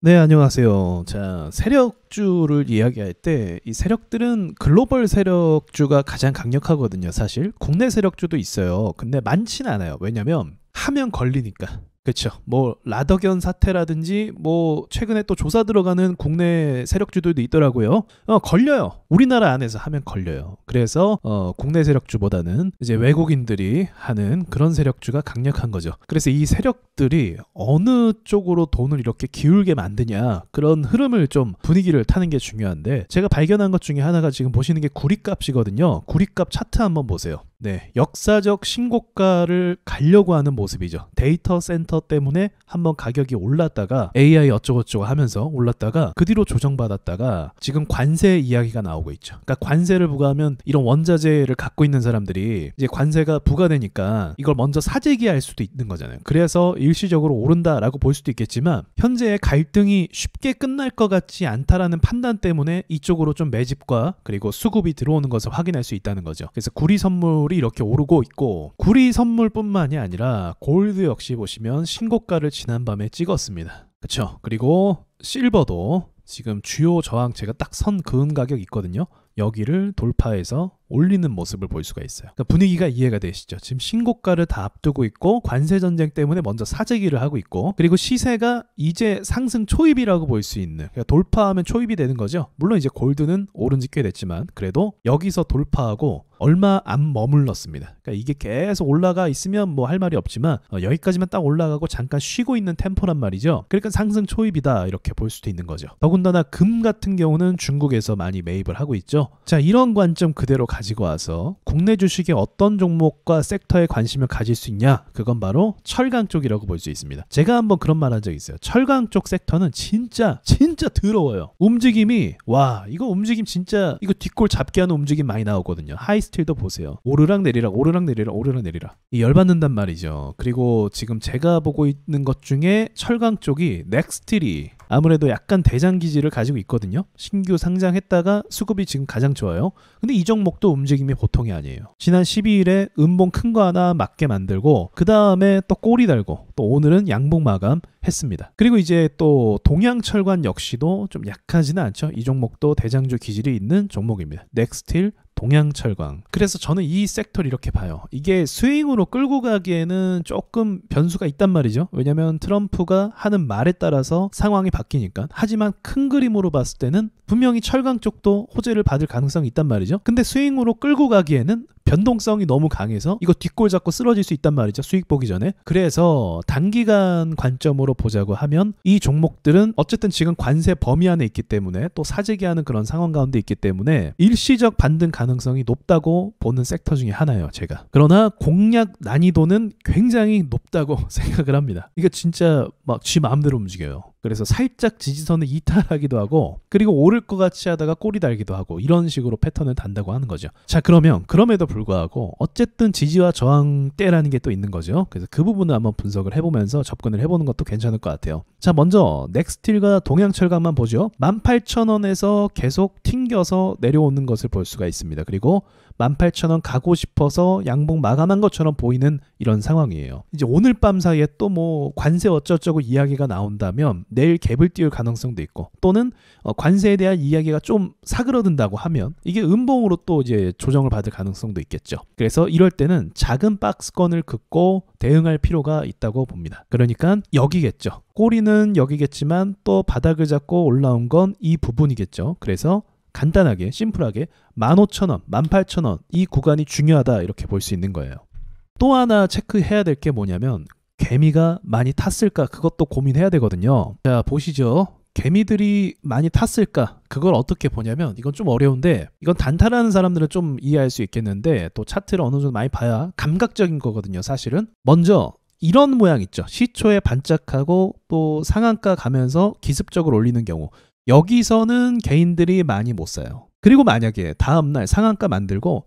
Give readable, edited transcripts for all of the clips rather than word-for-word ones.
네, 안녕하세요. 자, 세력주를 이야기할 때 이 세력들은 글로벌 세력주가 가장 강력하거든요, 사실. 국내 세력주도 있어요. 근데 많지는 않아요. 왜냐면 하면 걸리니까. 그렇죠. 뭐 라더견 사태라든지 뭐 최근에 또 조사 들어가는 국내 세력주들도 있더라고요. 걸려요. 우리나라 안에서 하면 걸려요. 그래서 국내 세력주보다는 이제 외국인들이 하는 그런 세력주가 강력한 거죠. 그래서 이 세력들이 어느 쪽으로 돈을 이렇게 기울게 만드냐, 그런 흐름을 좀 분위기를 타는 게 중요한데, 제가 발견한 것 중에 하나가 지금 보시는 게 구리값이거든요. 구리값 차트 한번 보세요. 네, 역사적 신고가를 가려고 하는 모습이죠. 데이터 센터 때문에 한번 가격이 올랐다가 AI 어쩌고저쩌고 하면서 올랐다가 그 뒤로 조정받았다가 지금 관세 이야기가 나오고 있죠. 그러니까 관세를 부과하면 이런 원자재를 갖고 있는 사람들이 이제 관세가 부과되니까 이걸 먼저 사재기할 수도 있는 거잖아요. 그래서 일시적으로 오른다라고 볼 수도 있겠지만, 현재의 갈등이 쉽게 끝날 것 같지 않다라는 판단 때문에 이쪽으로 좀 매집과 그리고 수급이 들어오는 것을 확인할 수 있다는 거죠. 그래서 구리 선물 이렇게 오르고 있고, 구리 선물뿐만이 아니라 골드 역시 보시면 신고가를 지난밤에 찍었습니다. 그쵸? 그리고 실버도 지금 주요 저항, 제가 딱 선 그은 가격 있거든요. 여기를 돌파해서 올리는 모습을 볼 수가 있어요. 그러니까 분위기가 이해가 되시죠? 지금 신고가를 다 앞두고 있고, 관세 전쟁 때문에 먼저 사재기를 하고 있고, 그리고 시세가 이제 상승 초입이라고 볼 수 있는, 그러니까 돌파하면 초입이 되는 거죠. 물론 이제 골드는 오른 지 꽤 됐지만 그래도 여기서 돌파하고 얼마 안 머물렀습니다. 그러니까 이게 계속 올라가 있으면 뭐 할 말이 없지만 여기까지만 딱 올라가고 잠깐 쉬고 있는 템포란 말이죠. 그러니까 상승 초입이다 이렇게 볼 수도 있는 거죠. 더군다나 금 같은 경우는 중국에서 많이 매입을 하고 있죠. 자, 이런 관점 그대로 가지고 와서 국내 주식의 어떤 종목과 섹터에 관심을 가질 수 있냐, 그건 바로 철강 쪽이라고 볼 수 있습니다. 제가 한번 그런 말 한 적 있어요. 철강 쪽 섹터는 진짜 더러워요. 움직임이, 와, 이거 움직임 진짜, 이거 뒷골 잡게 하는 움직임 많이 나오거든요. 하이스틸도 보세요. 오르락 내리락 오르락 내리락 오르락 내리락, 이 열받는단 말이죠. 그리고 지금 제가 보고 있는 것 중에 철강 쪽이 넥스틸이 아무래도 약간 대장기질을 가지고 있거든요. 신규 상장했다가 수급이 지금 가장 좋아요. 근데 이 종목도 움직임이 보통이 아니에요. 지난 12일에 음봉 큰 거 하나 맞게 만들고, 그 다음에 또 꼬리 달고, 또 오늘은 양봉 마감 했습니다. 그리고 이제 또 동양철관 역시도 좀 약하지는 않죠. 이 종목도 대장주 기질이 있는 종목입니다. 넥스틸, 동양철강. 그래서 저는 이 섹터를 이렇게 봐요. 이게 스윙으로 끌고 가기에는 조금 변수가 있단 말이죠. 왜냐면 트럼프가 하는 말에 따라서 상황이 바뀌니까. 하지만 큰 그림으로 봤을 때는 분명히 철강 쪽도 호재를 받을 가능성이 있단 말이죠. 근데 스윙으로 끌고 가기에는 변동성이 너무 강해서 이거 뒷골 잡고 쓰러질 수 있단 말이죠. 수익 보기 전에. 그래서 단기간 관점으로 보자고 하면 이 종목들은 어쨌든 지금 관세 범위 안에 있기 때문에, 또 사재기하는 그런 상황 가운데 있기 때문에 일시적 반등 가능성이 높다고 보는 섹터 중에 하나예요, 제가. 그러나 공략 난이도는 굉장히 높다고 생각을 합니다. 이게 진짜 막 지 마음대로 움직여요. 그래서 살짝 지지선을 이탈하기도 하고, 그리고 오를 것 같이 하다가 꼬리 달기도 하고, 이런 식으로 패턴을 단다고 하는 거죠. 자, 그러면 그럼에도 불구하고 어쨌든 지지와 저항대라는 게 또 있는 거죠. 그래서 그 부분을 한번 분석을 해보면서 접근을 해보는 것도 괜찮을 것 같아요. 자, 먼저 넥스틸과 동양철강만 보죠. 18,000원에서 계속 튕겨서 내려오는 것을 볼 수가 있습니다. 그리고 18,000원 가고 싶어서 양봉 마감한 것처럼 보이는 이런 상황이에요. 이제 오늘 밤 사이에 또 뭐 관세 어쩌고저쩌고 이야기가 나온다면 내일 갭을 띄울 가능성도 있고, 또는 관세에 대한 이야기가 좀 사그러든다고 하면 이게 음봉으로 또 이제 조정을 받을 가능성도 있겠죠. 그래서 이럴 때는 작은 박스권을 긋고 대응할 필요가 있다고 봅니다. 그러니까 여기겠죠. 꼬리는 여기겠지만 또 바닥을 잡고 올라온 건 이 부분이겠죠. 그래서 간단하게 심플하게 15,000원, 18,000원 이 구간이 중요하다 이렇게 볼 수 있는 거예요. 또 하나 체크해야 될 게 뭐냐면, 개미가 많이 탔을까, 그것도 고민해야 되거든요. 자, 보시죠. 개미들이 많이 탔을까, 그걸 어떻게 보냐면, 이건 좀 어려운데, 이건 단타라는 사람들은 좀 이해할 수 있겠는데, 또 차트를 어느 정도 많이 봐야 감각적인 거거든요, 사실은. 먼저 이런 모양 있죠. 시초에 반짝하고 또 상한가 가면서 기습적으로 올리는 경우, 여기서는 개인들이 많이 못 사요. 그리고 만약에 다음날 상한가 만들고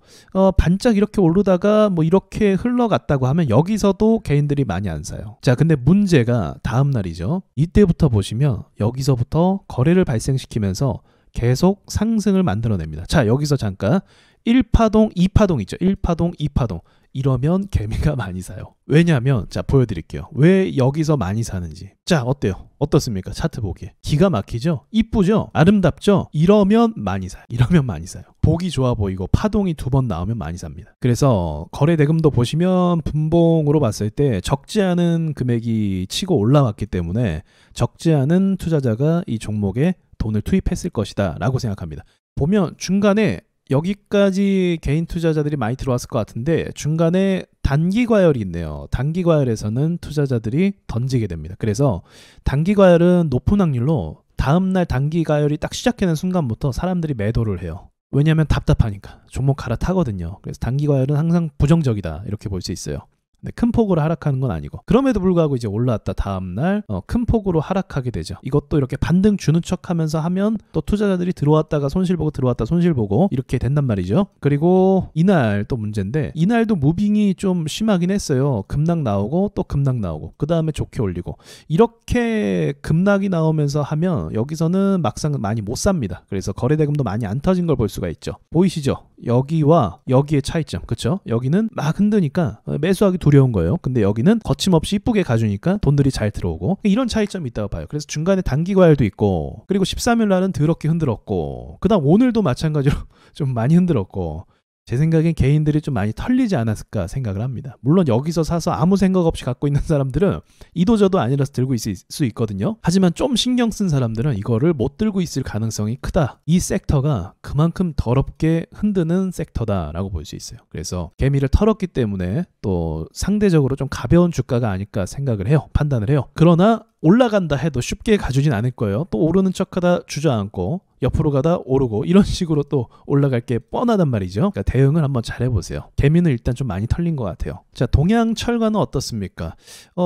반짝 이렇게 오르다가 뭐 이렇게 흘러갔다고 하면 여기서도 개인들이 많이 안 사요. 자, 근데 문제가 다음날이죠. 이때부터 보시면 여기서부터 거래를 발생시키면서 계속 상승을 만들어냅니다. 자, 여기서 잠깐 1파동, 2파동 있죠. 1파동, 2파동. 이러면 개미가 많이 사요. 왜냐하면 자 보여드릴게요. 왜 여기서 많이 사는지. 자 어때요? 어떻습니까? 차트 보기에 기가 막히죠? 이쁘죠? 아름답죠? 이러면 많이 사요. 이러면 많이 사요. 보기 좋아 보이고 파동이 2번 나오면 많이 삽니다. 그래서 거래 대금도 보시면 분봉으로 봤을 때 적지 않은 금액이 치고 올라왔기 때문에 적지 않은 투자자가 이 종목에 돈을 투입했을 것이다 라고 생각합니다. 보면 중간에 여기까지 개인 투자자들이 많이 들어왔을 것 같은데 중간에 단기 과열이 있네요. 단기 과열에서는 투자자들이 던지게 됩니다. 그래서 단기 과열은 높은 확률로 다음날 단기 과열이 딱 시작하는 순간부터 사람들이 매도를 해요. 왜냐하면 답답하니까 종목 갈아타거든요. 그래서 단기 과열은 항상 부정적이다 이렇게 볼 수 있어요. 네, 큰 폭으로 하락하는 건 아니고 그럼에도 불구하고 이제 올라왔다 다음날 큰 폭으로 하락하게 되죠. 이것도 이렇게 반등 주는 척하면서 하면 또 투자자들이 들어왔다가 손실 보고 들어왔다 손실 보고 이렇게 된단 말이죠. 그리고 이날 또 문제인데 이날도 무빙이 좀 심하긴 했어요. 급락 나오고 또 급락 나오고 그 다음에 좋게 올리고 이렇게 급락이 나오면서 하면 여기서는 막상 많이 못 삽니다. 그래서 거래대금도 많이 안 터진 걸 볼 수가 있죠. 보이시죠? 여기와 여기의 차이점, 그쵸? 여기는 막 흔드니까 매수하기 두려운 거예요. 근데 여기는 거침없이 이쁘게 가주니까 돈들이 잘 들어오고 이런 차이점이 있다고 봐요. 그래서 중간에 단기 과열도 있고 그리고 13일 날은 더럽게 흔들었고 그 다음 오늘도 마찬가지로 좀 많이 흔들었고 제 생각엔 개인들이 좀 많이 털리지 않았을까 생각을 합니다. 물론 여기서 사서 아무 생각 없이 갖고 있는 사람들은 이도저도 아니라서 들고 있을 수 있거든요. 하지만 좀 신경 쓴 사람들은 이거를 못 들고 있을 가능성이 크다. 이 섹터가 그만큼 더럽게 흔드는 섹터다라고 볼 수 있어요. 그래서 개미를 털었기 때문에 또 상대적으로 좀 가벼운 주가가 아닐까 생각을 해요. 판단을 해요. 그러나 올라간다 해도 쉽게 가주진 않을 거예요. 또 오르는 척하다 주저앉고 옆으로 가다 오르고 이런 식으로 또 올라갈 게 뻔하단 말이죠. 그러니까 대응을 한번 잘 해보세요. 개미는 일단 좀 많이 털린 것 같아요. 자, 동양철과는 어떻습니까?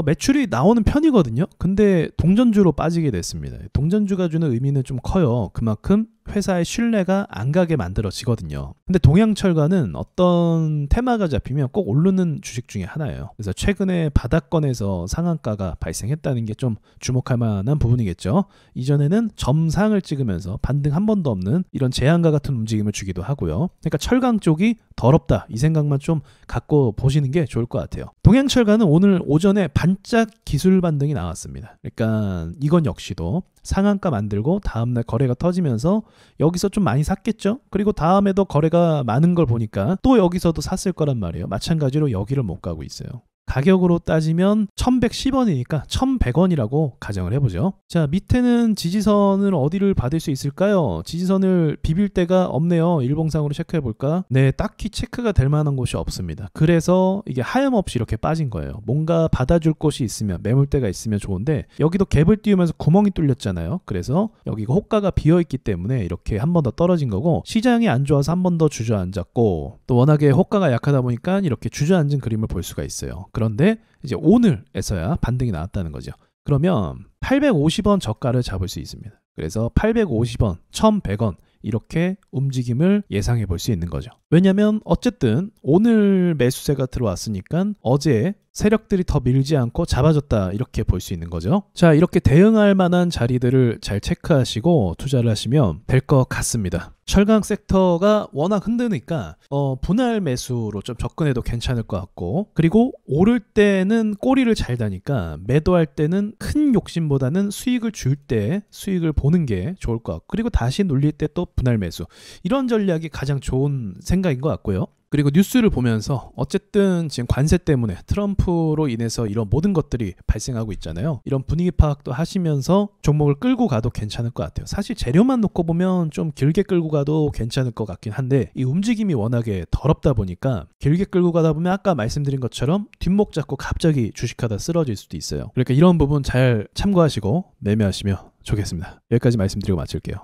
매출이 나오는 편이거든요. 근데 동전주로 빠지게 됐습니다. 동전주가 주는 의미는 좀 커요. 그만큼 회사의 신뢰가 안 가게 만들어지거든요. 근데 동양철과는 어떤 테마가 잡히면 꼭 오르는 주식 중에 하나예요. 그래서 최근에 바닥권에서 상한가가 발생했다는 게 좀 주목할 만한 부분이겠죠. 이전에는 점상을 찍으면서 반등 한 번도 없는 이런 제한과 같은 움직임을 주기도 하고요. 그러니까 철강 쪽이 더럽다 이 생각만 좀 갖고 보시는 게 좋을 것 같아요. 동양철과는 오늘 오전에 반짝 기술 반등이 나왔습니다. 그러니까 이건 역시도 상한가 만들고 다음날 거래가 터지면서 여기서 좀 많이 샀겠죠. 그리고 다음에도 거래가 많은 걸 보니까 또 여기서도 샀을 거란 말이에요. 마찬가지로 여기를 못 가고 있어요. 가격으로 따지면 1110원이니까 1100원이라고 가정을 해보죠. 자, 밑에는 지지선을 어디를 받을 수 있을까요? 지지선을 비빌 데가 없네요. 일봉상으로 체크해볼까? 네, 딱히 체크가 될 만한 곳이 없습니다. 그래서 이게 하염없이 이렇게 빠진 거예요. 뭔가 받아줄 곳이 있으면, 매물대가 있으면 좋은데 여기도 갭을 띄우면서 구멍이 뚫렸잖아요. 그래서 여기가 호가가 비어있기 때문에 이렇게 한 번 더 떨어진 거고, 시장이 안 좋아서 한 번 더 주저앉았고, 또 워낙에 호가가 약하다 보니까 이렇게 주저앉은 그림을 볼 수가 있어요. 그런데 이제 오늘에서야 반등이 나왔다는 거죠. 그러면 850원 저가를 잡을 수 있습니다. 그래서 850원, 1100원 이렇게 움직임을 예상해 볼 수 있는 거죠. 왜냐면 어쨌든 오늘 매수세가 들어왔으니까 어제 세력들이 더 밀지 않고 잡아줬다 이렇게 볼 수 있는 거죠. 자, 이렇게 대응할 만한 자리들을 잘 체크하시고 투자를 하시면 될 것 같습니다. 철강 섹터가 워낙 흔드니까 분할 매수로 좀 접근해도 괜찮을 것 같고, 그리고 오를 때는 꼬리를 잘 다니까 매도할 때는 큰 욕심보다는 수익을 줄 때 수익을 보는 게 좋을 것 같고, 그리고 다시 눌릴 때 또 분할 매수, 이런 전략이 가장 좋은 생각인 것 같고요. 그리고 뉴스를 보면서 어쨌든 지금 관세 때문에 트럼프로 인해서 이런 모든 것들이 발생하고 있잖아요. 이런 분위기 파악도 하시면서 종목을 끌고 가도 괜찮을 것 같아요. 사실 재료만 놓고 보면 좀 길게 끌고 가도 괜찮을 것 같긴 한데, 이 움직임이 워낙에 더럽다 보니까 길게 끌고 가다 보면 아까 말씀드린 것처럼 뒷목 잡고 갑자기 주식하다 쓰러질 수도 있어요. 그러니까 이런 부분 잘 참고하시고 매매하시면 좋겠습니다. 여기까지 말씀드리고 마칠게요.